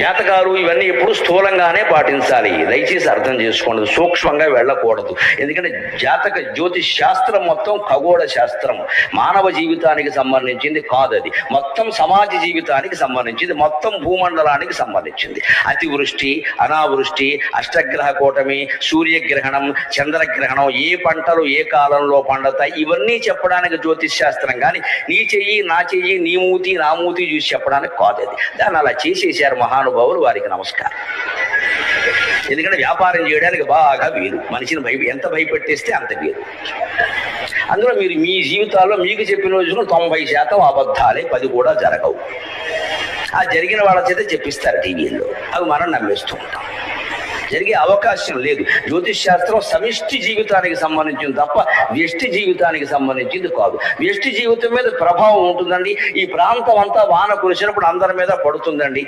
జాతకాలు ఇవన్నీ ఎప్పుడు స్థూలంగానే పాటించాలి. దయచేసి అర్థం చేసుకోండి, సూక్ష్మంగా వెళ్ళకూడదు. ఎందుకంటే జాతక జ్యోతిష్ శాస్త్రం మొత్తం ఖగోళ శాస్త్రం, మానవ జీవితానికి సంబంధించింది కాదు. అది మొత్తం సమాజ జీవితానికి సంబంధించింది, మొత్తం భూమండలానికి సంబంధించింది. అతివృష్టి, అనావృష్టి, అష్టగ్రహ కూటమి, సూర్యగ్రహణం, చంద్రగ్రహణం, ఏ పంటలు ఏ కాలంలో పండుతాయి, ఇవన్నీ చెప్పడానికి జ్యోతిష్ శాస్త్రం. కానీ నీ చెయ్యి నా చెయ్యి, నీ మూతి నా మూతి చూసి చెప్పడానికి కాదు. అది దాన్ని అలా చేసేసారు మహానుభావులు, వారికి నమస్కారం. ఎందుకంటే వ్యాపారం చేయడానికి బాగా వీరు, మనిషిని ఎంత భయపెట్టేస్తే అంత వీరు. అందులో మీరు మీ జీవితాల్లో మీకు చెప్పిన రోజులు 90% అబద్ధాలే, 10 కూడా జరగవు. ఆ జరిగిన వాళ్ళ చేత చెప్పిస్తారు టీవీల్లో, అవి మనం నమ్మేస్తూ ఉంటాం. జరిగే అవకాశం లేదు. జ్యోతిష్ శాస్త్రం సమిష్టి జీవితానికి సంబంధించింది తప్ప వ్యష్టి జీవితానికి సంబంధించింది కాదు. వ్యష్టి జీవితం మీద ప్రభావం ఉంటుందండి. ఈ ప్రాంతం అంతా వాన కురిసినప్పుడు అందరి మీద పడుతుందండి.